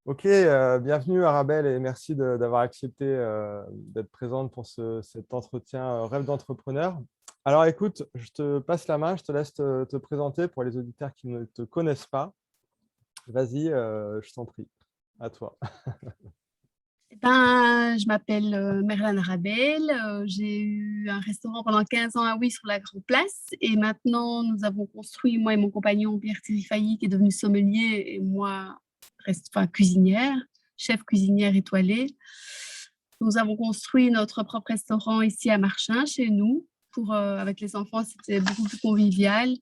Ok, bienvenue Arabelle et merci d'avoir accepté d'être présente pour cet entretien rêve d'entrepreneur. Alors écoute, je te passe la main, je te laisse te présenter pour les auditeurs qui ne te connaissent pas. Vas-y, je t'en prie, à toi. Je m'appelle Merlane Arabel. J'ai eu un restaurant pendant 15 ans à Oui sur la Grand Place. Et maintenant, nous avons construit, moi et mon compagnon Pierre-Thierry Failly, qui est devenu sommelier, et moi, cuisinière, chef cuisinière étoilée. Nous avons construit notre propre restaurant ici à Marchin, chez nous. Avec les enfants, c'était beaucoup plus convivial.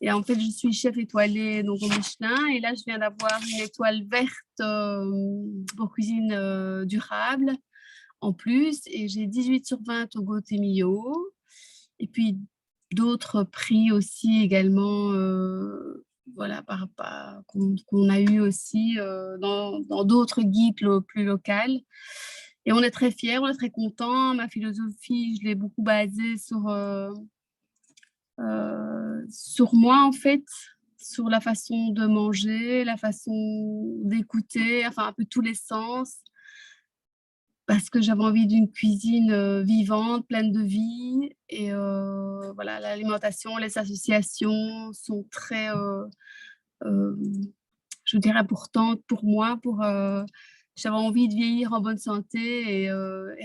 Et en fait, je suis chef étoilée donc au Michelin. Et là, je viens d'avoir une étoile verte pour cuisine durable en plus. Et j'ai 18 sur 20 au Gauthier-Millau. Et puis, d'autres prix aussi également, voilà, qu'on a eu aussi dans d'autres guides plus locales. Et on est très fiers, on est très contents. Ma philosophie, je l'ai beaucoup basée sur moi, en fait, sur la façon de manger, la façon d'écouter, enfin un peu tous les sens, parce que j'avais envie d'une cuisine vivante, pleine de vie. Et voilà, l'alimentation, les associations sont très, euh, je dirais, importantes pour moi. J'avais envie de vieillir en bonne santé et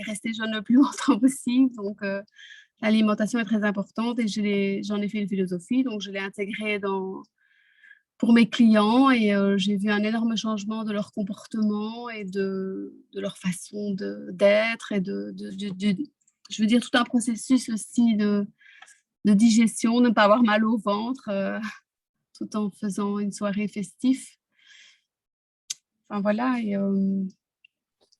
rester jeune le plus longtemps possible. Donc, l'alimentation est très importante et j'en ai fait une philosophie, donc je l'ai intégrée pour mes clients et j'ai vu un énorme changement de leur comportement et de leur façon d'être et je veux dire, tout un processus aussi de digestion, ne pas avoir mal au ventre tout en faisant une soirée festive. Enfin voilà.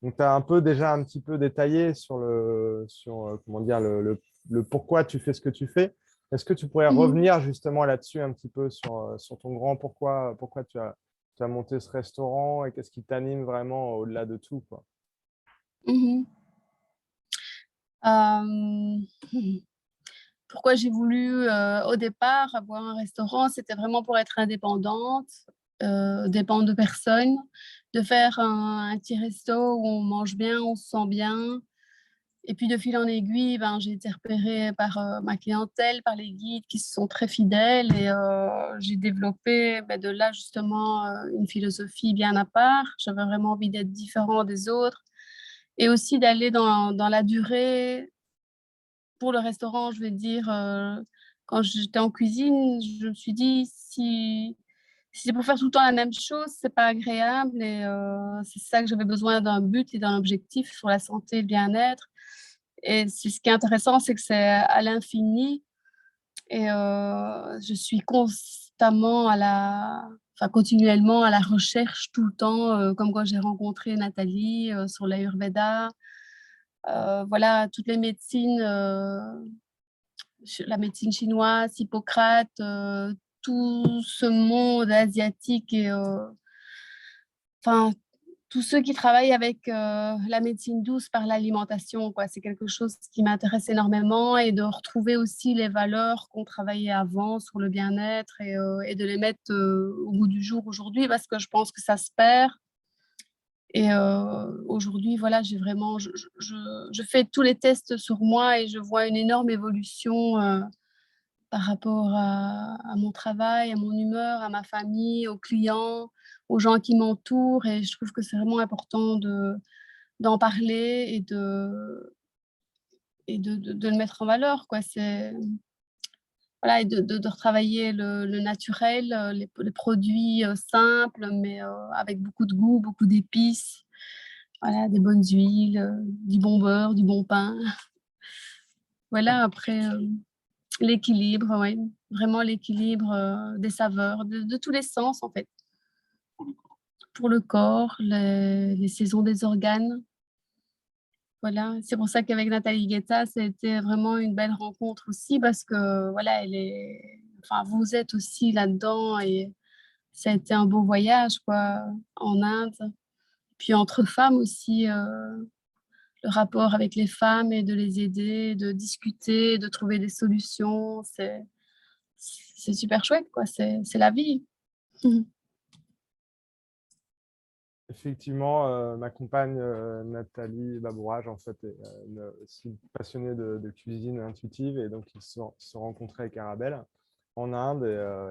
Donc, tu as un peu déjà un petit peu détaillé comment dire, le pourquoi tu fais ce que tu fais. Est-ce que tu pourrais Mhm, revenir justement là-dessus un petit peu sur ton grand pourquoi tu as monté ce restaurant et qu'est-ce qui t'anime vraiment au-delà de tout, quoi. mhm. Euh, Pourquoi j'ai voulu au départ avoir un restaurant, c'était vraiment pour être indépendante, dépendre de personne, de faire un petit resto où on mange bien, on se sent bien. Et puis de fil en aiguille, j'ai été repérée par ma clientèle, par les guides qui sont très fidèles et j'ai développé de là justement une philosophie bien à part. J'avais vraiment envie d'être différent des autres et aussi d'aller dans la durée. Pour le restaurant, je vais dire, quand j'étais en cuisine, je me suis dit, si c'est pour faire tout le temps la même chose, c'est pas agréable et c'est ça que j'avais besoin d'un but et d'un objectif sur la santé et le bien-être. Et c'est ce qui est intéressant, c'est que c'est à l'infini et je suis constamment continuellement à la recherche tout le temps, comme quand j'ai rencontré Nathalie sur l'Ayurveda. Voilà, toutes les médecines, la médecine chinoise, Hippocrate, tout ce monde asiatique et enfin tous ceux qui travaillent avec la médecine douce par l'alimentation, quoi. C'est quelque chose qui m'intéresse énormément et de retrouver aussi les valeurs qu'on travaillait avant sur le bien-être et de les mettre au goût du jour aujourd'hui parce que je pense que ça se perd. Et aujourd'hui, voilà, je fais tous les tests sur moi et je vois une énorme évolution par rapport à mon travail, à mon humeur, à ma famille, aux clients, aux gens qui m'entourent. Et je trouve que c'est vraiment important d'en parler et de le mettre en valeur, quoi. Voilà, et de retravailler le naturel, les produits simples, mais avec beaucoup de goût, beaucoup d'épices. Voilà, des bonnes huiles, du bon beurre, du bon pain. Voilà, après, l'équilibre, ouais, vraiment l'équilibre, des saveurs, de tous les sens, en fait. Pour le corps, les saisons des organes. Voilà, c'est pour ça qu'avec Nathalie Guetta, ça a été vraiment une belle rencontre aussi parce que, voilà, vous êtes aussi là-dedans et ça a été un beau voyage, quoi, en Inde. Puis entre femmes aussi, le rapport avec les femmes et de les aider, de discuter, de trouver des solutions, c'est super chouette, quoi, c'est la vie. Effectivement, ma compagne Nathalie Babourage, en fait, est aussi une passionnée de cuisine intuitive et donc ils se sont rencontrés avec Arabelle en Inde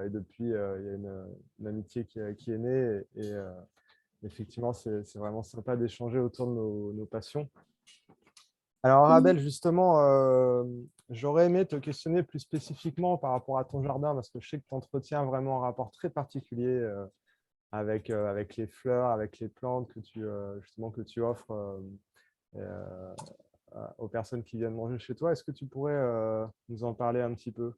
et depuis, il y a une amitié qui est née et effectivement, c'est vraiment sympa d'échanger autour de nos passions. Alors, Mhm. Arabelle, justement, j'aurais aimé te questionner plus spécifiquement par rapport à ton jardin parce que je sais que tu entretiens vraiment un rapport très particulier avec les fleurs, avec les plantes justement, que tu offres euh, aux personnes qui viennent manger chez toi. Est-ce que tu pourrais nous en parler un petit peu?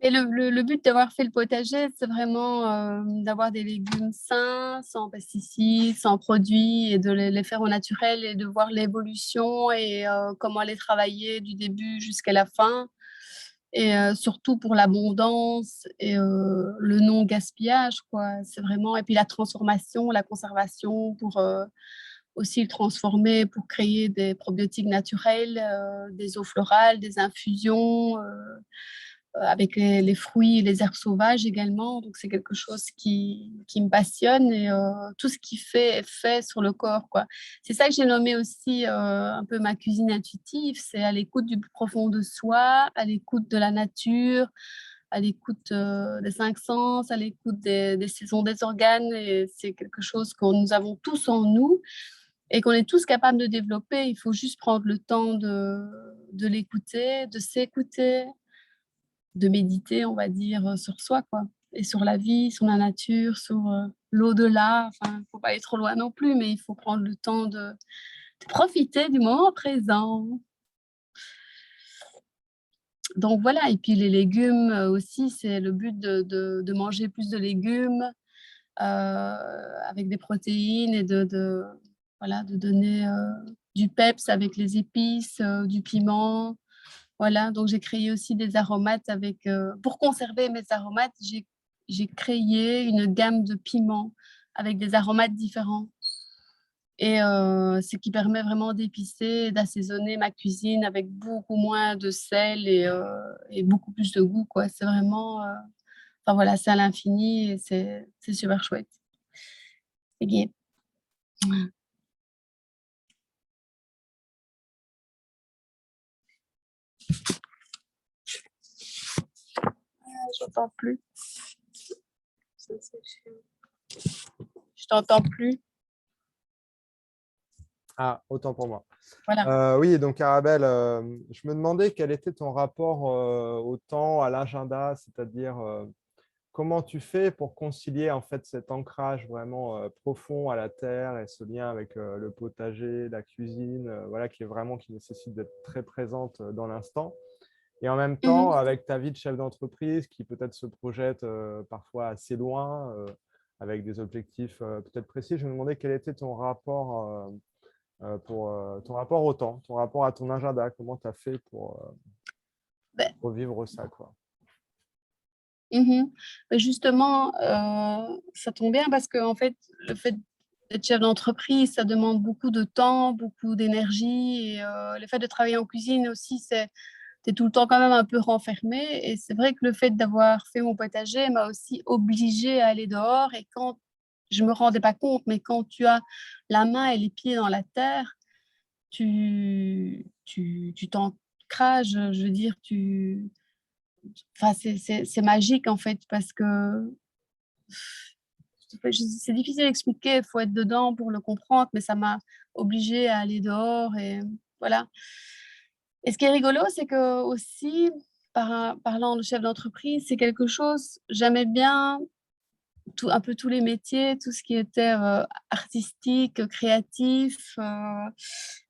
Et le but d'avoir fait le potager, c'est vraiment d'avoir des légumes sains, sans pesticides, sans produits, et de les faire au naturel et de voir l'évolution et comment les travailler du début jusqu'à la fin. Et surtout pour l'abondance et le non-gaspillage, quoi. C'est vraiment... Et puis la transformation, la conservation pour aussi le transformer, pour créer des probiotiques naturels, des eaux florales, des infusions. Avec les fruits et les herbes sauvages également. Donc, c'est quelque chose qui me passionne et tout ce qui fait est fait sur le corps, quoi. C'est ça que j'ai nommé aussi un peu ma cuisine intuitive. C'est à l'écoute du plus profond de soi, à l'écoute de la nature, à l'écoute des cinq sens, à l'écoute des saisons des organes. Et c'est quelque chose que nous avons tous en nous et qu'on est tous capables de développer. Il faut juste prendre le temps de l'écouter, de s'écouter, de méditer, on va dire, sur soi, quoi. Et sur la vie, sur la nature, sur l'au-delà. Enfin, il ne faut pas aller trop loin non plus, mais il faut prendre le temps de profiter du moment présent. Donc voilà, et puis les légumes aussi, c'est le but de manger plus de légumes avec des protéines et voilà, de donner du peps avec les épices, du piment. Voilà, donc j'ai créé aussi des aromates avec, pour conserver mes aromates, j'ai créé une gamme de piments avec des aromates différents. Et ce qui permet vraiment d'épicer et d'assaisonner ma cuisine avec beaucoup moins de sel et beaucoup plus de goût, quoi. C'est vraiment, enfin voilà, c'est à l'infini et c'est super chouette. C'est gai. J'entends plus. Je t'entends plus. Ah, autant pour moi. Voilà. Oui, donc Arabelle, je me demandais quel était ton rapport au temps, à l'agenda, c'est-à-dire comment tu fais pour concilier en fait cet ancrage vraiment profond à la terre et ce lien avec le potager, la cuisine, voilà, qui nécessite d'être très présente dans l'instant. Et en même temps, Mhm. avec ta vie de chef d'entreprise qui peut-être se projette parfois assez loin, avec des objectifs peut-être précis, je me demandais quel était ton rapport ton rapport au temps, ton rapport à ton agenda, comment tu as fait Ben, pour vivre ça, quoi. mhm. Ben, justement, ça tombe bien parce que en fait, le fait d'être chef d'entreprise, ça demande beaucoup de temps, beaucoup d'énergie. Et le fait de travailler en cuisine aussi, t'es tout le temps quand même un peu renfermé. Et c'est vrai que le fait d'avoir fait mon potager m'a aussi obligée à aller dehors. Et quand je me rendais pas compte, mais quand tu as la main et les pieds dans la terre, tu t'ancrages, je veux dire, enfin, c'est magique en fait parce que c'est difficile à expliquer, il faut être dedans pour le comprendre, mais ça m'a obligée à aller dehors et voilà. Et ce qui est rigolo, c'est que aussi, parlant de chef d'entreprise, c'est quelque chose, j'aimais bien un peu tous les métiers, tout ce qui était artistique, créatif.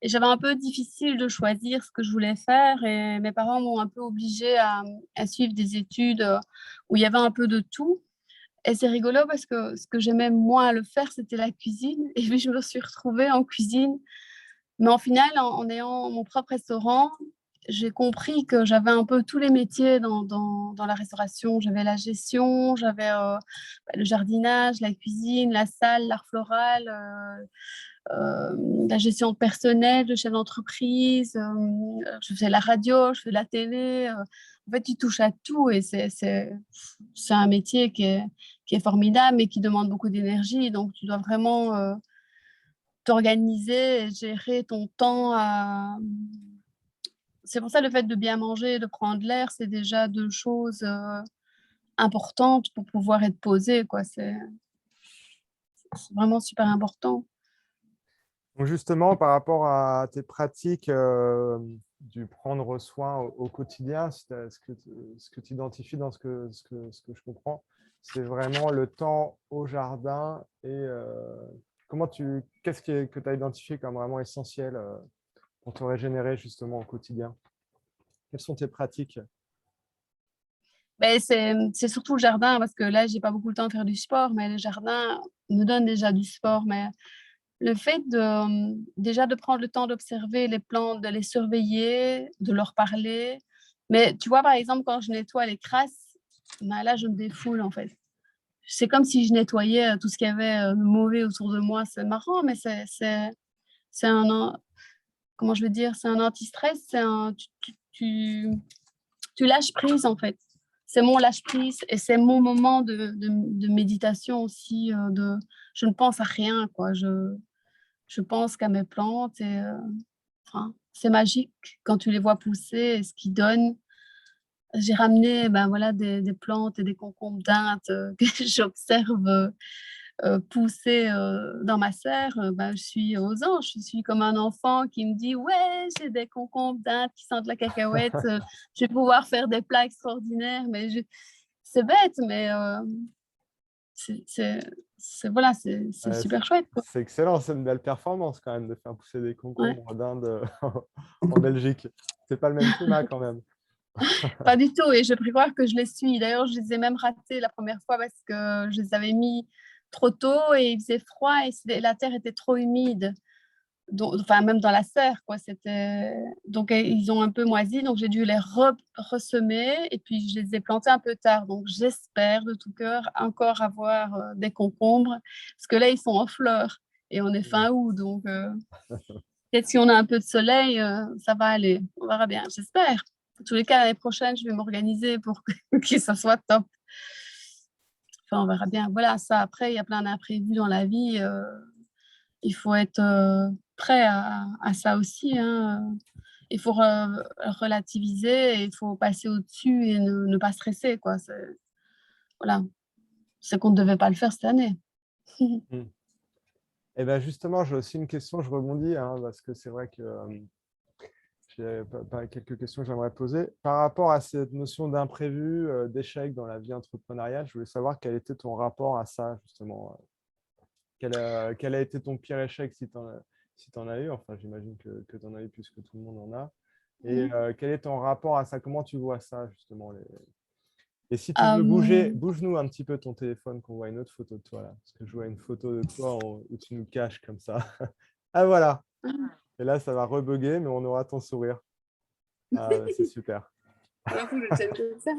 Et j'avais un peu difficile de choisir ce que je voulais faire et mes parents m'ont un peu obligée à suivre des études où il y avait un peu de tout. Et c'est rigolo parce que ce que j'aimais moins le faire, c'était la cuisine. Et puis, je me suis retrouvée en cuisine. Mais en final, en ayant mon propre restaurant, j'ai compris que j'avais un peu tous les métiers dans la restauration. J'avais la gestion, j'avais le jardinage, la cuisine, la salle, l'art floral, la gestion de personnel, le chef d'entreprise. Je fais la radio, je fais la télé. En fait, tu touches à tout et c'est un métier qui qui est formidable, mais qui demande beaucoup d'énergie. Donc, tu dois vraiment t'organiser et gérer ton temps. C'est pour ça le fait de bien manger, de prendre l'air, c'est déjà 2 choses importantes pour pouvoir être posé, quoi. C'est vraiment super important. Donc justement, par rapport à tes pratiques du prendre soin au quotidien, ce que tu identifies dans ce que je comprends, c'est vraiment le temps au jardin et que tu as identifié comme vraiment essentiel pour te régénérer justement au quotidien? Quelles sont tes pratiques? Beh, c'est surtout le jardin parce que là, j'ai pas beaucoup le temps de faire du sport, mais le jardin me donne déjà du sport. Mais le fait déjà de prendre le temps d'observer les plantes, de les surveiller, de leur parler. Mais tu vois, par exemple, quand je nettoie les crasses, ben là, je me défoule, en fait. C'est comme si je nettoyais, tout ce qu'il y avait, de mauvais autour de moi. C'est marrant, mais c'est un an comment je vais dire? C'est un anti-stress, c'est un tu lâches prise, en fait. C'est mon lâche prise et c'est mon moment de méditation aussi, je ne pense à rien, quoi. Je pense qu'à mes plantes et enfin, c'est magique quand tu les vois pousser et ce qu'ils donnent. J'ai ramené, ben, voilà, des plantes et des concombres d'Inde, que j'observe, pousser, dans ma serre, ben, je suis aux anges. Je suis comme un enfant qui me dit: «Ouais, j'ai des concombres d'Inde qui sentent la cacahuète, je vais pouvoir faire des plats extraordinaires». Mais je c'est bête, mais c'est c'est voilà, c'est Ouais, super chouette, quoi. c'est excellent, c'est une belle performance quand même de faire pousser des Ouais. concombres d'Inde en Belgique. C'est pas le même climat quand même. Pas du tout et je préfère que je les suis. D'ailleurs, je les ai même ratés la première fois parce que je les avais mis trop tôt et il faisait froid et la terre était trop humide. Donc enfin, même dans la serre, quoi, c'était donc ils ont un peu moisi, donc j'ai dû les ressemer et puis je les ai plantés un peu tard. Donc j'espère de tout cœur encore avoir, des concombres parce que là, ils sont en fleurs et on est Mmh. fin août, donc peut-être si on a un peu de soleil, ça va aller. On verra bien, j'espère. En tous les cas, l'année prochaine, je vais m'organiser pour que ça soit top. Enfin, on verra bien. Voilà, ça après, il y a plein d'imprévus dans la vie, il faut être, prêt à ça aussi, hein, il faut relativiser et il faut passer au-dessus et ne pas stresser, quoi. Voilà, c'est qu'on ne devait pas le faire cette année. Mmh. Et ben justement, j'ai aussi une question, je rebondis, hein, parce que c'est vrai que j'ai pas quelques questions que j'aimerais poser. Par rapport à cette notion d'imprévu, d'échec dans la vie entrepreneuriale, je voulais savoir quel était ton rapport à ça, justement. Quel a été ton pire échec si tu en as eu? Enfin, j'imagine que tu en as eu puisque tout le monde en a. Et Mmh. quel est ton rapport à ça? Comment tu vois ça, justement? Et si tu veux bouger, Hem, bouge-nous un petit peu ton téléphone, qu'on voit une autre photo de toi là. Parce que je vois une photo de toi où tu nous caches comme ça. Ah voilà. Et là, ça va rebugger, mais on aura ton sourire. Ah, c'est super. J'avoue, je tiens que ça.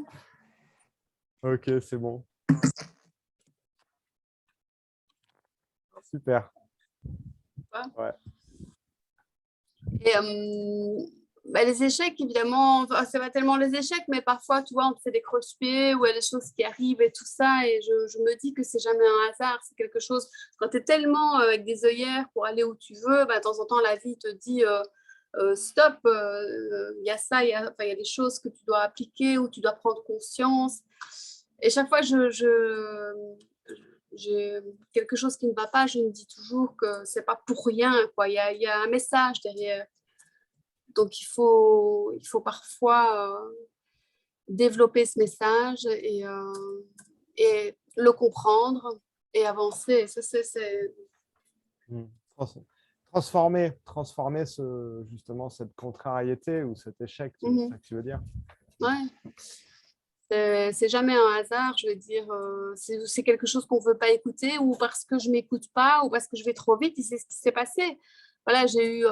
Ok, c'est bon. Super. Ouais. Et bah, les échecs, évidemment, enfin, c'est pas tellement les échecs, mais parfois, tu vois, on te fait des croche-pieds ou il y a des choses qui arrivent et tout ça. Et je me dis que c'est jamais un hasard, c'est quelque chose. Quand tu es tellement avec des œillères pour aller où tu veux, bah, de temps en temps, la vie te dit stop, il y a ça, enfin, il y a des choses que tu dois appliquer ou tu dois prendre conscience. Et chaque fois, j'ai quelque chose qui ne va pas, je me dis toujours que c'est pas pour rien, quoi. Il y a un message derrière. Donc, il faut parfois développer ce message et le comprendre et avancer. Mm. Transformer justement cette contrariété ou cet échec, c'est ça que tu veux dire? Ouais. C'est jamais un hasard, je veux dire, c'est quelque chose qu'on veut pas écouter ou parce que je m'écoute pas ou parce que je vais trop vite et c'est ce qui s'est passé. Voilà, j'ai eu,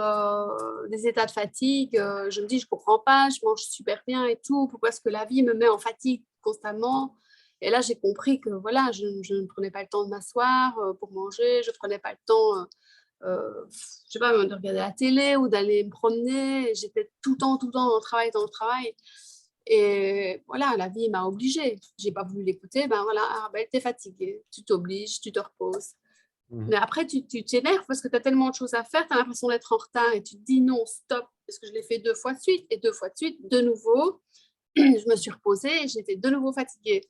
des états de fatigue, je me dis: «Je comprends pas, je mange super bien et tout, pourquoi est-ce que la vie me met en fatigue constamment?» Et là, j'ai compris que voilà, je ne prenais pas le temps de m'asseoir, pour manger, je prenais pas le temps, je sais pas, de regarder la télé ou d'aller me promener. J'étais tout le temps dans le travail, dans le travail. Et voilà, la vie m'a obligée. J'ai pas voulu l'écouter. Ben voilà, Arabelle, t'es fatiguée. Tu t'obliges, tu te reposes. Mais après, tu t'énerves parce que tu as tellement de choses à faire, tu as l'impression d'être en retard et tu te dis non, stop, parce que je l'ai fait 2 fois de suite et 2 fois de suite, de nouveau, je me suis reposée et j'étais de nouveau fatiguée.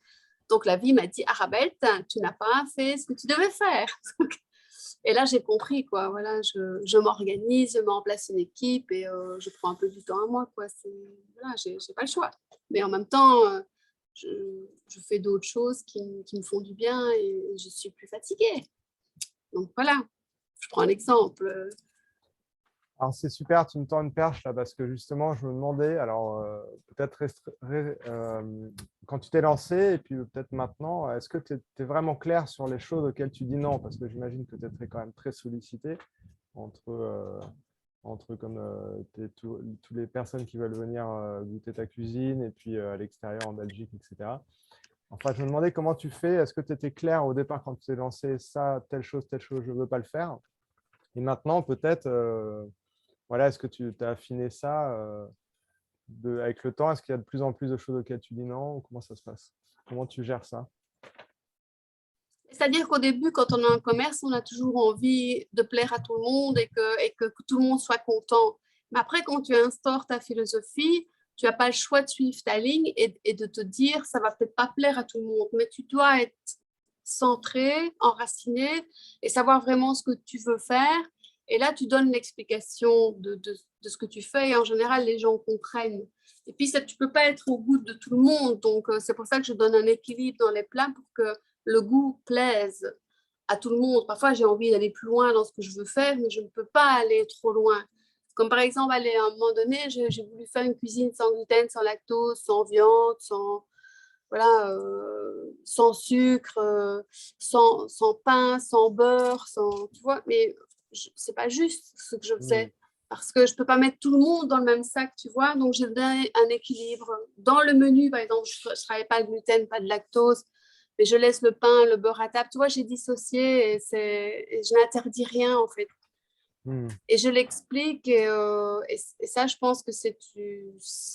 Donc la vie m'a dit, Arabelle, tu n'as pas fait ce que tu devais faire. Et là, j'ai compris, quoi. Voilà, je m'organise, je mets en place une équipe et je prends un peu du temps à moi, quoi. Voilà, j'ai pas le choix. Mais en même temps, je fais d'autres choses qui me font du bien et je suis plus fatiguée. Donc voilà, je prends un exemple. Alors, c'est super, tu me tends une perche là, parce que justement, je me demandais, alors peut-être quand tu t'es lancé et puis peut-être maintenant, est-ce que tu es vraiment clair sur les choses auxquelles tu dis non? Parce que j'imagine que tu es quand même très sollicité entre comme toutes les personnes qui veulent venir goûter ta cuisine et puis à l'extérieur en Belgique, etc. Enfin, je me demandais comment tu fais. Est-ce que tu étais clair au départ quand tu t'es lancé ça, telle chose, je ne veux pas le faire? Et maintenant, peut-être, voilà, est-ce que tu as affiné ça avec le temps? Est-ce qu'il y a de plus en plus de choses auxquelles tu dis non? Ou comment ça se passe? Comment tu gères ça? C'est-à-dire qu'au début, quand on a un commerce, on a toujours envie de plaire à tout le monde et que tout le monde soit content. Mais après, quand tu instaures ta philosophie, tu n'as pas le choix de suivre ta ligne et de te dire, ça va peut-être pas plaire à tout le monde, mais tu dois être centré, enraciné et savoir vraiment ce que tu veux faire. Et là, tu donnes l'explication de ce que tu fais et en général, les gens comprennent. Et puis, ça, tu ne peux pas être au goût de tout le monde. Donc, c'est pour ça que je donne un équilibre dans les plats pour que le goût plaise à tout le monde. Parfois, j'ai envie d'aller plus loin dans ce que je veux faire, mais je ne peux pas aller trop loin. Comme par exemple, à un moment donné, j'ai voulu faire une cuisine sans gluten, sans lactose, sans viande, voilà, sans sucre, sans pain, sans beurre, tu vois, mais c'est pas juste ce que je faisais. Parce que je ne peux pas mettre tout le monde dans le même sac, tu vois. Donc, j'ai donné un équilibre. Dans le menu, par exemple, je ne travaille pas de gluten, pas de lactose, mais je laisse le pain, le beurre à table. Tu vois, j'ai dissocié et je n'interdis rien, en fait. Et je l'explique et ça, je pense que c'est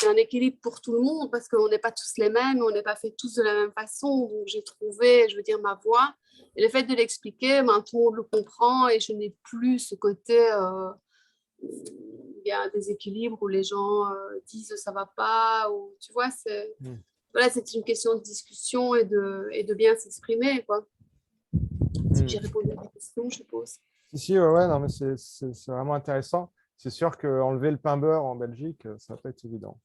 un équilibre pour tout le monde parce qu'on n'est pas tous les mêmes, on n'est pas fait tous de la même façon. Donc, j'ai trouvé, je veux dire, ma voie. Et le fait de l'expliquer, ben, tout le monde le comprend et je n'ai plus ce côté, il y a un déséquilibre où les gens disent ça va pas ou tu vois, voilà, c'est une question de discussion et de bien s'exprimer, quoi. Si j'ai répondu à ta question, je suppose. Si, ouais, non, mais c'est vraiment intéressant. C'est sûr qu'enlever le pain beurre en Belgique, ça va pas être évident.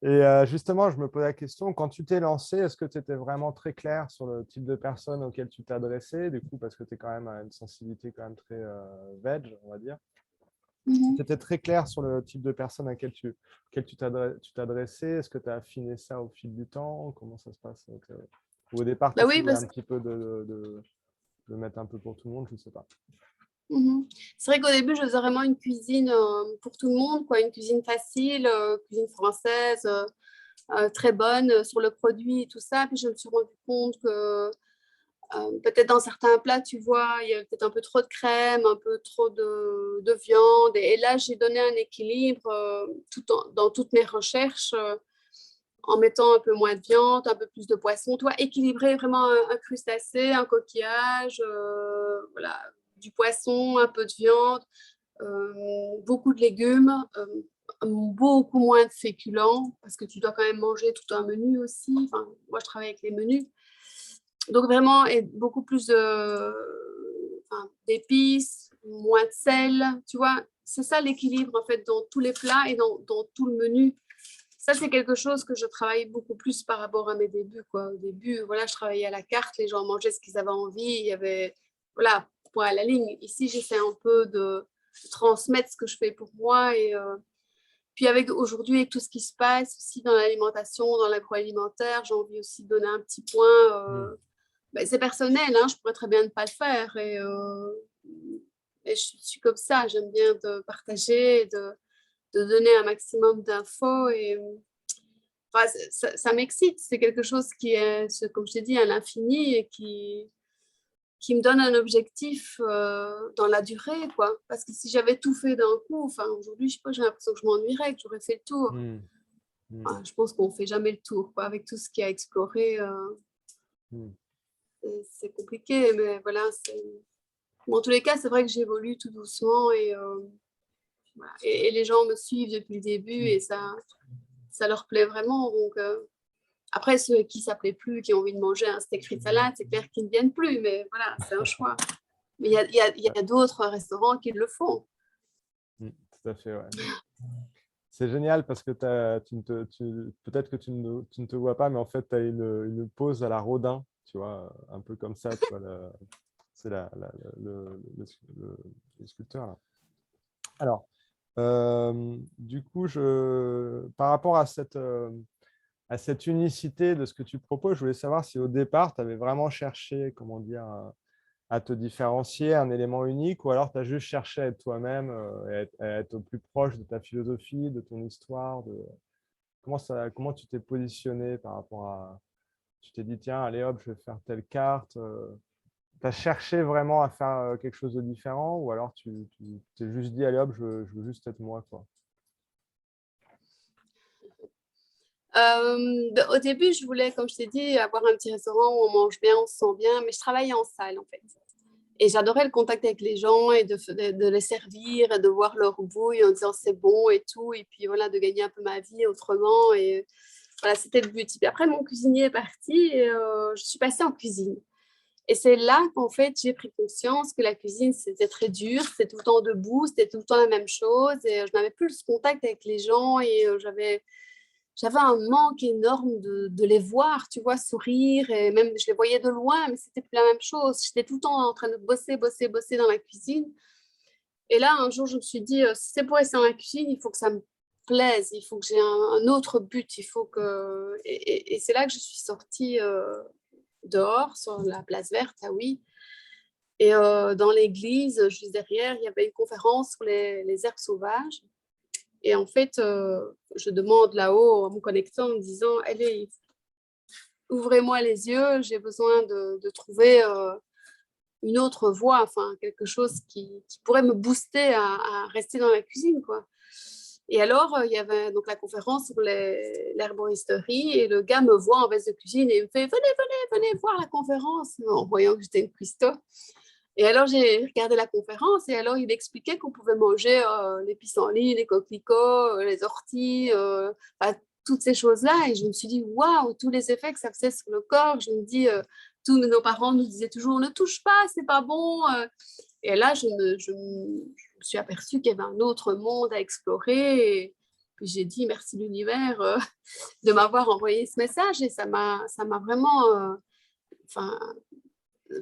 Et justement, je me pose la question, quand tu t'es lancé, est-ce que tu étais vraiment très clair sur le type de personnes auxquelles tu t'adressais, du coup, parce que tu es quand même à une sensibilité quand même très veg, on va dire. Tu étais très clair sur le type de personnes auxquelles tu t'adressais. Est-ce que tu as affiné ça au fil du temps? Comment ça se passe? Ou au départ, tu essayais un petit peu de mettre un peu pour tout le monde, je ne sais pas. C'est vrai qu'au début, je faisais vraiment une cuisine pour tout le monde, quoi, une cuisine facile, cuisine française, très bonne sur le produit et tout ça. Puis je me suis rendu compte que peut-être dans certains plats, tu vois, il y avait peut-être un peu trop de crème, un peu trop de viande. Et là, j'ai donné un équilibre dans toutes mes recherches en mettant un peu moins de viande, un peu plus de poisson, tu vois, équilibrer vraiment un crustacé, un coquillage, voilà, du poisson, un peu de viande, beaucoup de légumes, beaucoup moins de féculents, parce que tu dois quand même manger tout un menu aussi. Enfin, moi, je travaille avec les menus. Donc, vraiment, et beaucoup plus d'épices, moins de sel, tu vois. C'est ça l'équilibre, en fait, dans tous les plats et dans tout le menu. Ça, c'est quelque chose que je travaille beaucoup plus par rapport à mes débuts, quoi. Au début, voilà, je travaillais à la carte, les gens mangeaient ce qu'ils avaient envie, il y avait, voilà, point à la ligne. Ici, j'essaie un peu de transmettre ce que je fais pour moi et puis aujourd'hui, avec tout ce qui se passe aussi dans l'alimentation, dans l'agroalimentaire, j'ai envie aussi de donner un petit point. C'est personnel, hein, je pourrais très bien ne pas le faire et je suis comme ça, j'aime bien de partager, de donner un maximum d'infos et enfin, ça m'excite. C'est quelque chose qui est, comme je t'ai dit, à l'infini et qui qui me donne un objectif dans la durée, quoi. Parce que si j'avais tout fait d'un coup, enfin, aujourd'hui, je sais pas, j'ai l'impression que je m'ennuierais, que j'aurais fait le tour. Enfin, je pense qu'on fait jamais le tour, quoi. Avec tout ce qu'il y a à explorer, c'est compliqué, mais voilà. Bon, en tous les cas, c'est vrai que j'évolue tout doucement voilà. Et les gens me suivent depuis le début et ça leur plaît vraiment. Donc, après, ceux qui ne s'appelaient plus, qui ont envie de manger un steak frites salade, c'est clair qu'ils ne viennent plus, mais voilà, c'est un choix. Mais il y a d'autres restaurants qui le font. Tout à fait, ouais. C'est génial parce que peut-être que tu ne te vois pas, mais en fait, tu as une pose à la Rodin, tu vois, un peu comme ça, tu vois, c'est le sculpteur, là. Alors, du coup, par rapport à cette unicité de ce que tu proposes, je voulais savoir si au départ, tu avais vraiment cherché, comment dire, à te différencier, un élément unique, ou alors tu as juste cherché à être toi-même, à être au plus proche de ta philosophie, de ton histoire, comment tu t'es positionné par rapport à… Tu t'es dit, tiens, allez hop, je vais faire telle carte. Tu as cherché vraiment à faire quelque chose de différent, ou alors tu t'es juste dit, allez hop, je veux juste être moi, quoi. Au début, je voulais, comme je t'ai dit, avoir un petit restaurant où on mange bien, on se sent bien, mais je travaillais en salle, en fait. Et j'adorais le contact avec les gens et de les servir et de voir leur bouille en disant c'est bon et tout. Et puis voilà, de gagner un peu ma vie autrement. Et voilà, c'était le but. Et puis après, mon cuisinier est parti et je suis passée en cuisine. Et c'est là qu'en fait, j'ai pris conscience que la cuisine, c'était très dur, c'était tout le temps debout, c'était tout le temps la même chose. Et je n'avais plus ce contact avec les gens et j'avais un manque énorme de les voir, tu vois, sourire. Et même, je les voyais de loin, mais c'était plus la même chose. J'étais tout le temps en train de bosser dans la cuisine. Et là, un jour, je me suis dit, si c'est pour rester dans la cuisine, il faut que ça me plaise, il faut que j'ai un autre but, il faut que… Et c'est là que je suis sortie dehors, sur la place verte, ah oui. Et dans l'église, juste derrière, il y avait une conférence sur les herbes sauvages. Et en fait, je demande là-haut en me connectant, en me disant, allez, ouvrez-moi les yeux, j'ai besoin de trouver une autre voie, enfin, quelque chose qui pourrait me booster à rester dans la cuisine, quoi. Et alors, il y avait donc la conférence sur l'herboristerie et le gars me voit en veste de cuisine et il me fait, venez voir la conférence, en voyant que j'étais une cuistot. Et alors, j'ai regardé la conférence et alors, il expliquait qu'on pouvait manger les pissenlits, les coquelicots, les orties, toutes ces choses-là. Et je me suis dit, waouh, tous les effets que ça faisait sur le corps. Je me dis, tous nos parents nous disaient toujours, ne touche pas, c'est pas bon. Et là, je me suis aperçue qu'il y avait un autre monde à explorer. Et puis, j'ai dit, merci l'univers de m'avoir envoyé ce message. Et ça m'a vraiment…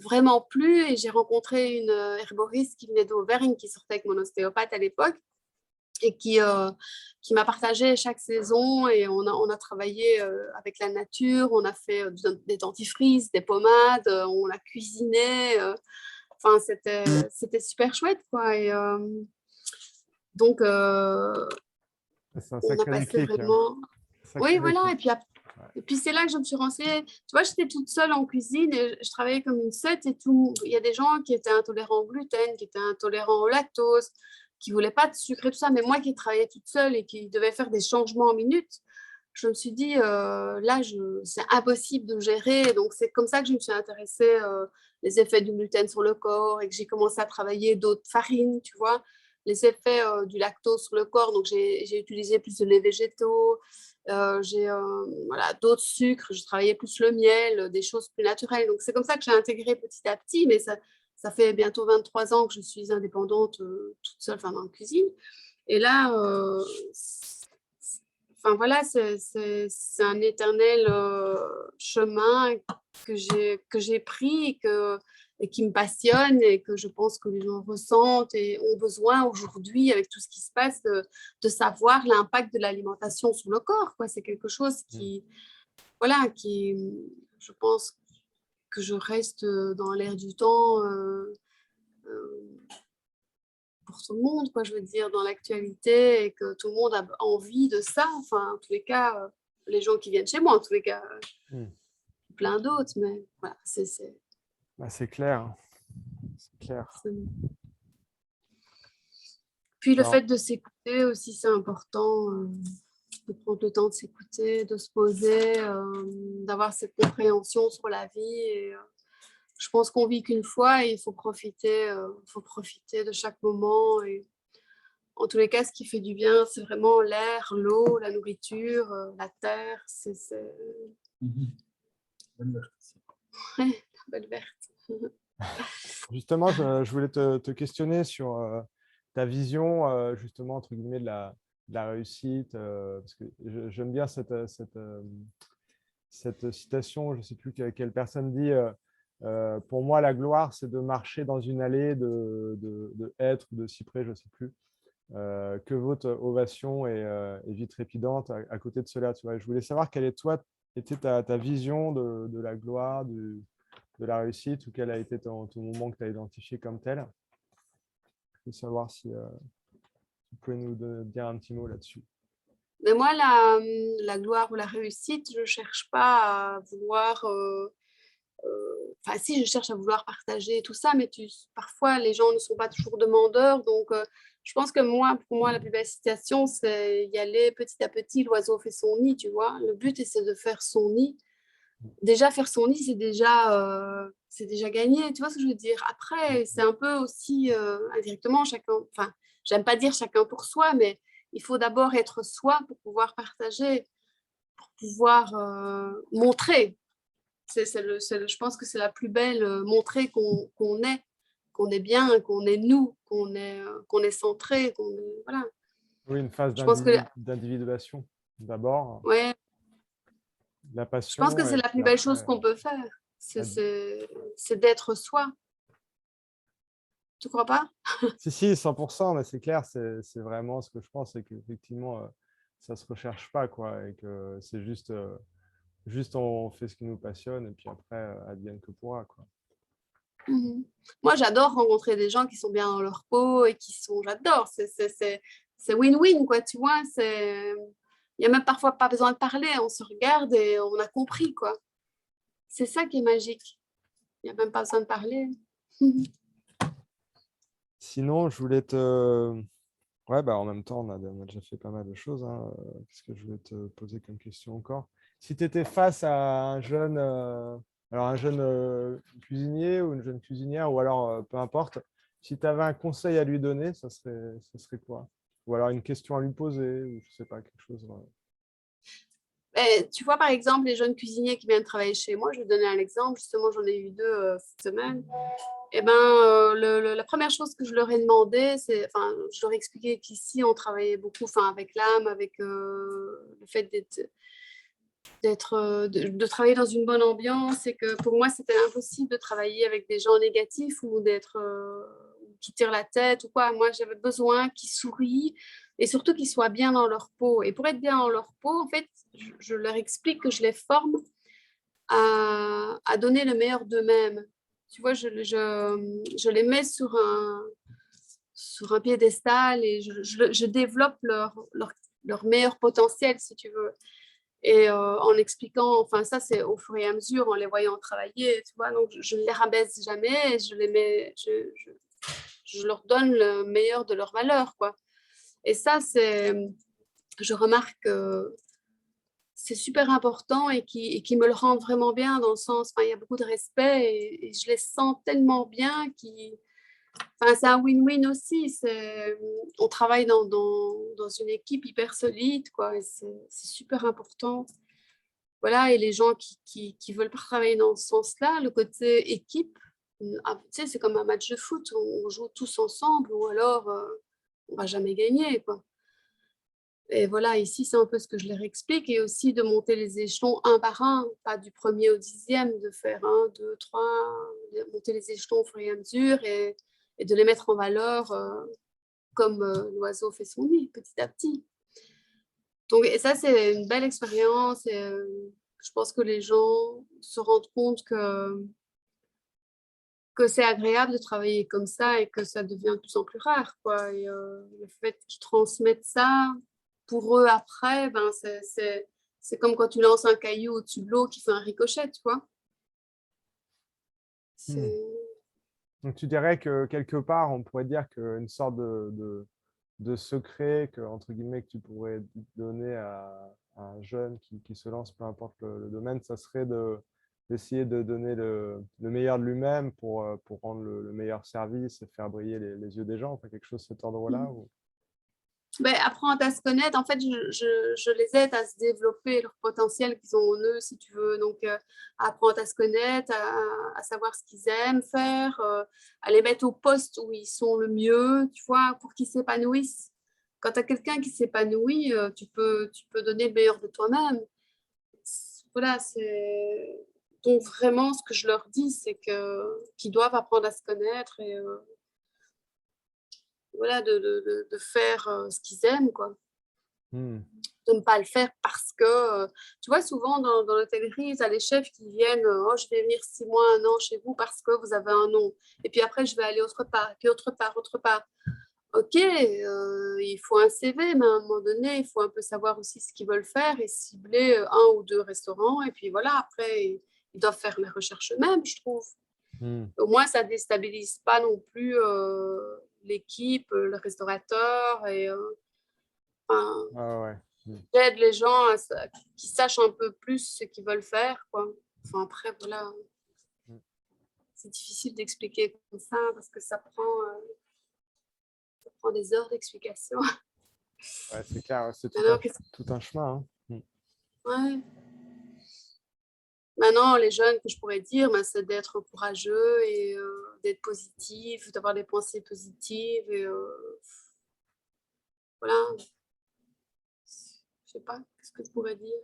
vraiment plu et j'ai rencontré une herboriste qui venait d'Auvergne, qui sortait avec mon ostéopathe à l'époque et qui m'a partagé chaque saison et on a travaillé avec la nature, on a fait des dentifrices, des pommades, on a cuisiné, enfin c'était super chouette quoi et donc C'est un on a sacré passé déclic, hein. vraiment… Oui, Sacré voilà, déclic. et puis c'est là que je me suis renseignée. Tu vois, j'étais toute seule en cuisine et je travaillais comme une sette et tout. Il y a des gens qui étaient intolérants au gluten, qui étaient intolérants au lactose, qui ne voulaient pas de sucre et tout ça. Mais moi qui travaillais toute seule et qui devais faire des changements en minutes, je me suis dit, là, c'est impossible de gérer. Donc c'est comme ça que je me suis intéressée les effets du gluten sur le corps et que j'ai commencé à travailler d'autres farines, tu vois, les effets du lactose sur le corps. Donc j'ai utilisé plus de lait végétaux. J'ai voilà, d'autres sucres, je travaillais plus le miel, des choses plus naturelles. Donc, c'est comme ça que j'ai intégré petit à petit, mais ça fait bientôt 23 ans que je suis indépendante toute seule dans la cuisine. Et là, enfin, voilà, c'est un éternel chemin que j'ai pris et qui me passionne et que je pense que les gens ressentent et ont besoin aujourd'hui, avec tout ce qui se passe, de savoir l'impact de l'alimentation sur le corps, quoi. C'est quelque chose voilà, je pense que je reste dans l'air du temps euh, pour tout le monde, quoi, je veux dire, dans l'actualité et que tout le monde a envie de ça. Enfin, en tous les cas, les gens qui viennent chez moi, en tous les cas, plein d'autres, mais voilà, C'est clair. c'est clair. Puis le Alors, fait de s'écouter aussi, c'est important, de prendre le temps de s'écouter, de se poser, d'avoir cette compréhension sur la vie. Et, je pense qu'on vit qu'une fois et il faut profiter de chaque moment. Et en tous les cas, ce qui fait du bien, c'est vraiment l'air, l'eau, la nourriture, la terre. Bonne verte. Ouais, la belle verte. justement, je voulais te questionner sur ta vision, justement, entre guillemets, de la réussite, parce que j'aime bien cette citation, je ne sais plus quelle personne dit, pour moi, la gloire, c'est de marcher dans une allée de hêtres ou de cyprès, je ne sais plus. Que votre ovation et vie trépidante à côté de cela. Tu vois. Je voulais savoir quelle était ta vision de la gloire, de la réussite, ou quel a été ton moment que tu as identifié comme tel. Je veux savoir si tu pouvais nous dire un petit mot là-dessus. Mais moi, la gloire ou la réussite, je ne cherche pas à vouloir... Enfin, si, je cherche à vouloir partager tout ça, mais parfois, les gens ne sont pas toujours demandeurs. Donc, je pense que pour moi, la plus belle citation, c'est y aller petit à petit, l'oiseau fait son nid, tu vois. Le but, c'est de faire son nid. Déjà, faire son nid, c'est déjà gagné, tu vois ce que je veux dire. Après, c'est un peu aussi indirectement chacun, enfin, j'aime pas dire chacun pour soi, mais il faut d'abord être soi pour pouvoir partager, pour pouvoir montrer. Je pense que c'est la plus belle, montrer qu'on est bien, qu'on est nous, qu'on est centré, voilà. Oui, une phase Je pense que, d'individuation d'abord, ouais, la je pense que passion, c'est et la plus puis belle chose après, qu'on peut faire. la- C'est d'être soi. Tu crois pas? si, 100%, mais c'est clair, c'est vraiment ce que je pense, c'est qu'effectivement, ça ne se recherche pas, quoi, et que c'est juste on fait ce qui nous passionne, et puis après, advienne que pourra, quoi. Mhm. Moi, j'adore rencontrer des gens qui sont bien dans leur peau et j'adore. C'est win-win, quoi, tu vois. Il n'y a même parfois pas besoin de parler. On se regarde et on a compris, quoi. C'est ça qui est magique. Il n'y a même pas besoin de parler. Sinon, je voulais te... Ouais, bah, en même temps, on a déjà fait pas mal de choses, hein. Qu'est-ce que je voulais te poser comme question encore? Si tu étais face à un jeune cuisinier ou une jeune cuisinière, ou alors peu importe, si tu avais un conseil à lui donner, ça serait quoi? Ou alors une question à lui poser, ou je sais pas, quelque chose. Et tu vois, par exemple, les jeunes cuisiniers qui viennent travailler chez moi, je vais te donner un exemple. Justement, j'en ai eu deux cette semaine. Eh ben, la première chose que je leur ai demandé, je leur ai expliqué qu'ici, on travaillait beaucoup, avec l'âme, avec le fait de travailler dans une bonne ambiance, et que pour moi, c'était impossible de travailler avec des gens négatifs ou qui tirent la tête ou quoi. Moi, j'avais besoin qu'ils sourient et surtout qu'ils soient bien dans leur peau. Et pour être bien dans leur peau, en fait, je leur explique que je les forme à donner le meilleur d'eux-mêmes. Tu vois, je les mets sur un piédestal et je développe leur meilleur potentiel, si tu veux. Et en expliquant, ça c'est au fur et à mesure, en les voyant travailler, tu vois, donc je ne les rabaisse jamais, et je leur donne le meilleur de leur valeur, quoi. Et ça, je remarque que c'est super important et qui me le rend vraiment bien, dans le sens, il y a beaucoup de respect et je les sens tellement bien c'est un win-win aussi. On travaille dans une équipe hyper solide, quoi, et c'est super important. Voilà, et les gens qui veulent travailler dans ce sens-là, le côté équipe, tu sais, c'est comme un match de foot, on joue tous ensemble ou alors on va jamais gagner, quoi. Et voilà, ici, c'est un peu ce que je leur explique, et aussi de monter les échelons un par un, pas du premier au 10e, de faire 1, 2, 3, de monter les échelons au fur et à mesure et de les mettre en valeur comme l'oiseau fait son nid, petit à petit. Donc, et ça, c'est une belle expérience, et je pense que les gens se rendent compte que c'est agréable de travailler comme ça et que ça devient de plus en plus rare, quoi. Et le fait qu'ils transmettent ça, pour eux après, c'est comme quand tu lances un caillou au-dessus de l'eau qui fait un ricochet, tu vois. Hmm. Donc, tu dirais que quelque part, on pourrait dire qu'une sorte de secret que, entre guillemets, que tu pourrais donner à un jeune qui se lance, peu importe le domaine, ça serait d'essayer de donner le meilleur de lui-même pour rendre le meilleur service et faire briller les yeux des gens, enfin, quelque chose de cet ordre-là ou... Ben, apprendre à se connaître, en fait, je les aide à se développer leur potentiel qu'ils ont en eux, si tu veux. Donc, apprendre à se connaître, à savoir ce qu'ils aiment faire, à les mettre au poste où ils sont le mieux, tu vois, pour qu'ils s'épanouissent. Quand tu as quelqu'un qui s'épanouit, tu peux donner le meilleur de toi-même. Voilà, c'est... Donc, vraiment, ce que je leur dis, c'est qu'ils doivent apprendre à se connaître et voilà, de faire ce qu'ils aiment, quoi. De ne pas le faire parce que, tu vois, souvent dans l'hôtellerie, tu as les chefs qui viennent, oh, je vais venir 6 mois, 1 an chez vous parce que vous avez un nom. Et puis après, je vais aller autre part, puis autre part, autre part. Ok, il faut un CV, mais à un moment donné, il faut un peu savoir aussi ce qu'ils veulent faire et cibler un ou deux restaurants. Et puis voilà, après, ils doivent faire les recherches eux-mêmes, je trouve. Au moins, ça ne déstabilise pas non plus l'équipe, le restaurateur. Et, enfin, Ah ouais. j'aide les gens qui sachent un peu plus ce qu'ils veulent faire, quoi. Enfin, après, voilà, c'est difficile d'expliquer comme ça parce que ça prend des heures d'explication. Ouais, c'est clair, c'est Alors, tout un chemin. Hein. ouais. Maintenant, les jeunes que je pourrais dire, ben, c'est d'être courageux et d'être positif, d'avoir des pensées positives. Et voilà, je sais pas, qu'est-ce que je pourrais dire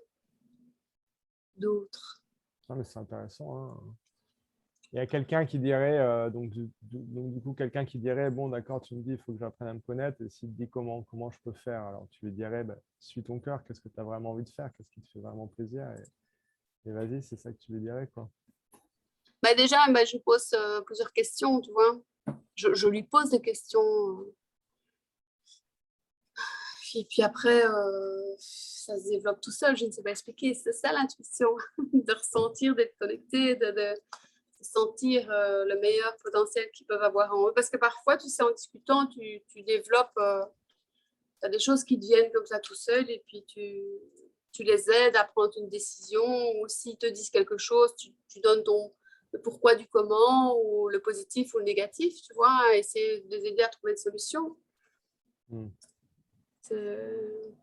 d'autre. Non, mais c'est intéressant. Hein. Il y a quelqu'un qui dirait, donc du coup, quelqu'un qui dirait, bon, d'accord, tu me dis, il faut que j'apprenne à me connaître, et s'il te dit comment je peux faire, alors tu lui dirais, bah, suis ton cœur, qu'est-ce que tu as vraiment envie de faire, qu'est-ce qui te fait vraiment plaisir, et vas-y, c'est ça que tu lui dirais, quoi. Bah déjà, bah, je pose plusieurs questions, tu vois. Je lui pose des questions. Puis après, ça se développe tout seul, je ne sais pas expliquer. C'est ça l'intuition, de ressentir, d'être connecté, de sentir le meilleur potentiel qu'ils peuvent avoir en eux. Parce que parfois, tu sais, en discutant, tu développes, tu as des choses qui deviennent comme ça tout seul et puis tu les aides à prendre une décision ou s'ils te disent quelque chose, tu donnes le pourquoi du comment ou le positif ou le négatif, tu vois, essayer de les aider à trouver une solution. C'est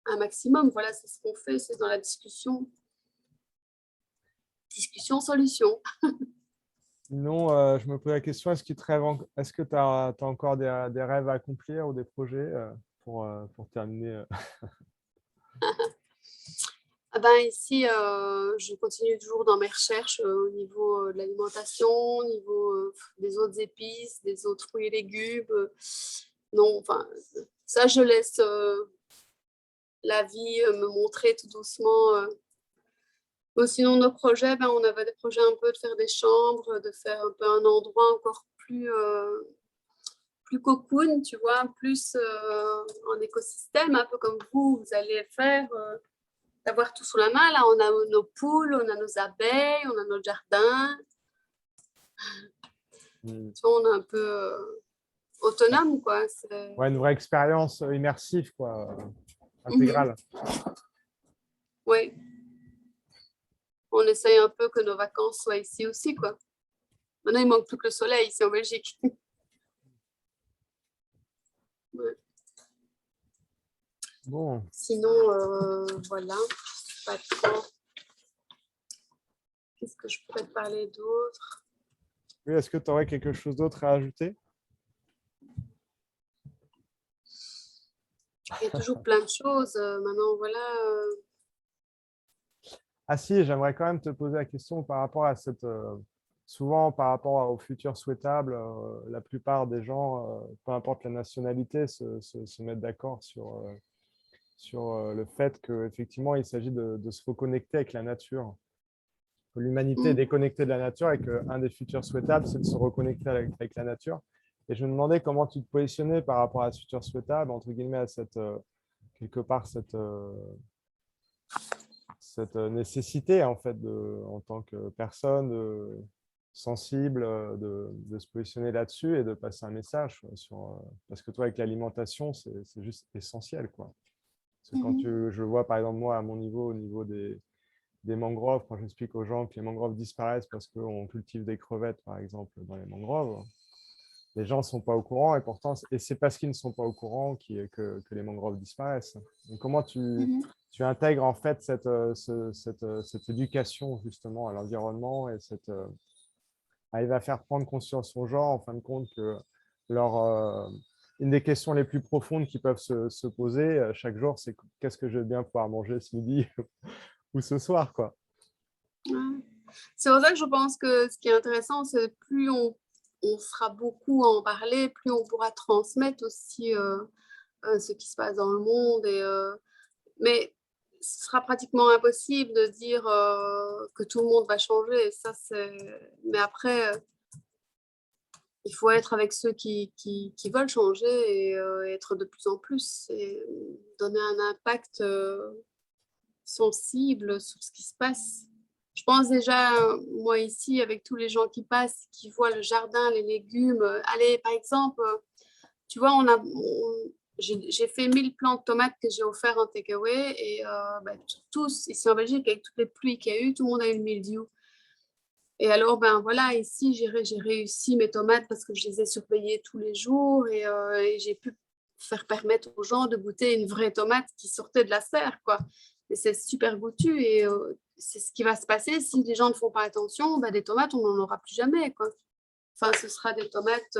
un maximum, voilà, c'est ce qu'on fait, c'est dans la discussion. Discussion, solution. Sinon, je me pose la question, est-ce que tu as encore des rêves à accomplir ou des projets pour terminer Ah ben ici, je continue toujours dans mes recherches au niveau de l'alimentation, au niveau des autres épices, des autres fruits et légumes. Non, enfin, ça, je laisse la vie me montrer tout doucement. Sinon, nos projets, ben, on avait des projets un peu de faire des chambres, de faire un peu un endroit encore plus cocoon, tu vois, plus en écosystème, un peu comme vous allez faire. D'avoir tout sous la main. Là, on a nos poules, on a nos abeilles, on a notre jardin. Tu vois, on est un peu autonome, quoi. Ouais, une vraie expérience immersive, quoi, Mhm. intégrale. Oui, on essaye un peu que nos vacances soient ici aussi, quoi. Maintenant, il manque plus que le soleil ici en Belgique. Ouais. Bon, Sinon, voilà, pas trop. Qu'est-ce que je pourrais te parler d'autre? oui, est-ce que tu aurais quelque chose d'autre à ajouter? Il y a toujours plein de choses. Maintenant, voilà. Ah si, j'aimerais quand même te poser la question par rapport à souvent par rapport au futur souhaitable, la plupart des gens, peu importe la nationalité, se mettent d'accord sur le fait qu'effectivement, il s'agit de se reconnecter avec la nature. Que l'humanité est Mm. déconnectée de la nature et qu'un des futurs souhaitables, c'est de se reconnecter avec la nature. Et je me demandais comment tu te positionnais par rapport à ce futur souhaitable, entre guillemets, à quelque part, cette nécessité, en fait, en tant que personne, sensible de se positionner là-dessus et de passer un message parce que toi, avec l'alimentation, c'est juste essentiel, quoi. Parce que quand je vois, par exemple, moi, à mon niveau, au niveau des mangroves, quand j'explique aux gens que les mangroves disparaissent parce qu'on cultive des crevettes, par exemple, dans les mangroves, les gens ne sont pas au courant et pourtant, c'est parce qu'ils ne sont pas au courant que les mangroves disparaissent. Donc, comment tu intègres en fait cette éducation justement à l'environnement et arriver à faire prendre conscience aux gens, en fin de compte, que une des questions les plus profondes qui peuvent se poser chaque jour, c'est qu'est-ce que je vais bien pouvoir manger ce midi ou ce soir, quoi. Ouais. C'est pour ça que je pense que ce qui est intéressant, c'est plus on sera beaucoup à en parler, plus on pourra transmettre aussi ce qui se passe dans le monde. Mais ce sera pratiquement impossible de dire que tout le monde va changer. Mais après, il faut être avec ceux qui veulent changer et être de plus en plus et donner un impact sensible sur ce qui se passe. Je pense déjà, moi ici, avec tous les gens qui passent, qui voient le jardin, les légumes. Allez, par exemple, tu vois, j'ai fait 1000 plants de tomates que j'ai offert en takeaway et tous, ici en Belgique, avec toutes les pluies qu'il y a eu, tout le monde a eu le mildiou. Et alors, ben voilà, ici, j'ai réussi mes tomates parce que je les ai surveillées tous les jours et j'ai pu faire permettre aux gens de goûter une vraie tomate qui sortait de la serre, quoi. Et c'est super goûtu et c'est ce qui va se passer si les gens ne font pas attention, ben, des tomates, on n'en aura plus jamais, quoi. Enfin, ce sera des tomates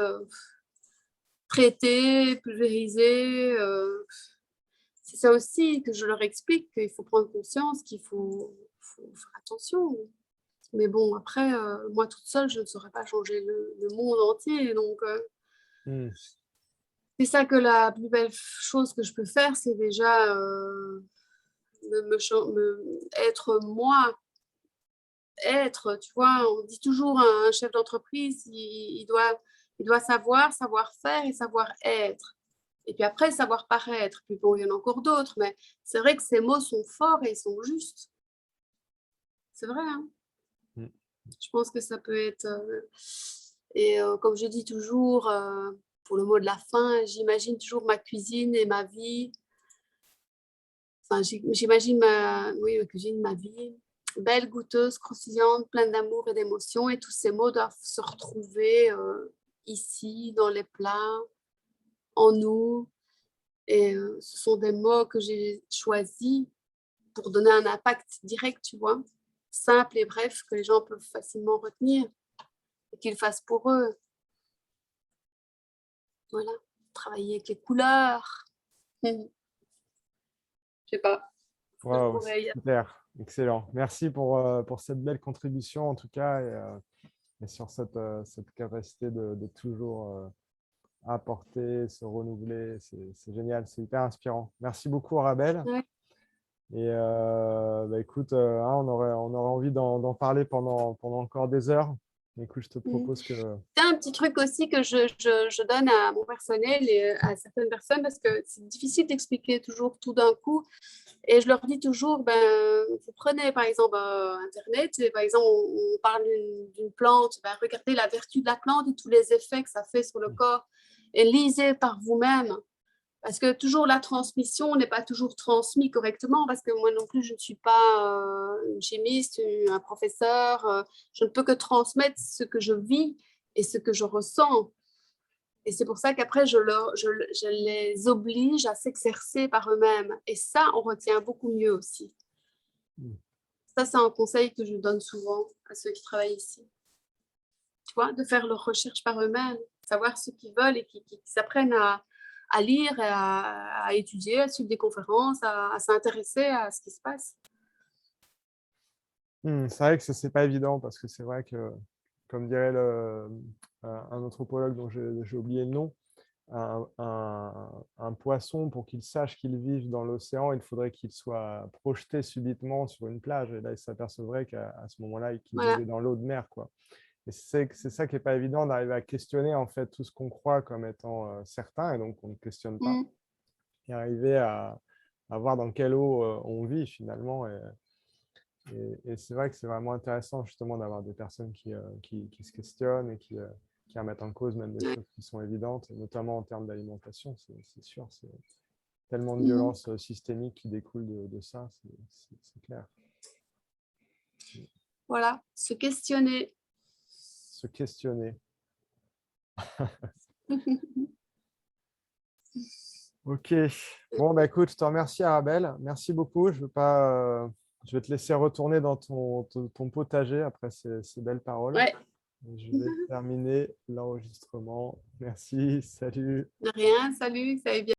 traitées, pulvérisées. C'est ça aussi que je leur explique, qu'il faut prendre conscience, faut faire attention. Mais bon, après, moi toute seule, je ne saurais pas changer le monde entier. Donc, c'est ça que la plus belle chose que je peux faire, c'est déjà être moi. Être, tu vois, on dit toujours un chef d'entreprise, il doit savoir faire et savoir être. Et puis après, savoir paraître. Puis bon, il y en a encore d'autres, mais c'est vrai que ces mots sont forts et ils sont justes. C'est vrai, hein. Je pense que ça peut être... et comme je dis toujours, pour le mot de la fin, j'imagine toujours ma cuisine et ma vie. Enfin, j'imagine ma cuisine, ma vie. Belle, goûteuse, croustillante, pleine d'amour et d'émotion. Et tous ces mots doivent se retrouver ici, dans les plats, en nous. Et ce sont des mots que j'ai choisis pour donner un impact direct, tu vois. Simple et bref, que les gens peuvent facilement retenir et qu'ils fassent pour eux. Voilà, travailler avec les couleurs. Je sais pas. Wow, super, excellent. Merci pour cette belle contribution en tout cas et sur cette capacité de toujours apporter, se renouveler. C'est génial, c'est hyper inspirant. Merci beaucoup, Arabelle. Ouais. Et écoute, on aurait envie d'en parler pendant encore des heures. Écoute, je te propose que... C'est un petit truc aussi que je donne à mon personnel et à certaines personnes parce que c'est difficile d'expliquer toujours tout d'un coup. Et je leur dis toujours, vous prenez par exemple Internet, et par exemple on parle d'une plante, regardez la vertu de la plante et tous les effets que ça fait sur le corps et lisez par vous-même. Parce que toujours la transmission n'est pas toujours transmise correctement, parce que moi non plus, je ne suis pas une chimiste, un professeur. Je ne peux que transmettre ce que je vis et ce que je ressens. Et c'est pour ça qu'après, je les oblige à s'exercer par eux-mêmes. Et ça, on retient beaucoup mieux aussi. Ça, c'est un conseil que je donne souvent à ceux qui travaillent ici. Tu vois, de faire leurs recherches par eux-mêmes, savoir ce qu'ils veulent et qu'ils s'apprennent à lire, et à étudier, à suivre des conférences, à s'intéresser à ce qui se passe. C'est vrai que ce n'est pas évident parce que c'est vrai que, comme dirait un anthropologue dont j'ai oublié le nom, un poisson, pour qu'il sache qu'il vive dans l'océan, il faudrait qu'il soit projeté subitement sur une plage. Et là, il s'apercevrait qu'à ce moment-là, qu'il vivait dans l'eau de mer, quoi. Et c'est ça qui n'est pas évident, d'arriver à questionner en fait tout ce qu'on croit comme étant certain, et donc on ne questionne pas, et arriver à voir dans quelle eau on vit finalement. Et c'est vrai que c'est vraiment intéressant justement d'avoir des personnes qui se questionnent et qui remettent en cause même des choses qui sont évidentes, et notamment en termes d'alimentation, c'est sûr. C'est tellement de violence systémique qui découle de ça, c'est clair. Voilà, se questionner. Se questionner. Ok. Bon, bah, écoute, je te remercie, Arabelle. Merci beaucoup. Je vais te laisser retourner dans ton potager après ces belles paroles. Ouais, Je vais terminer l'enregistrement. Merci. Salut. de rien, salut, ça va bien.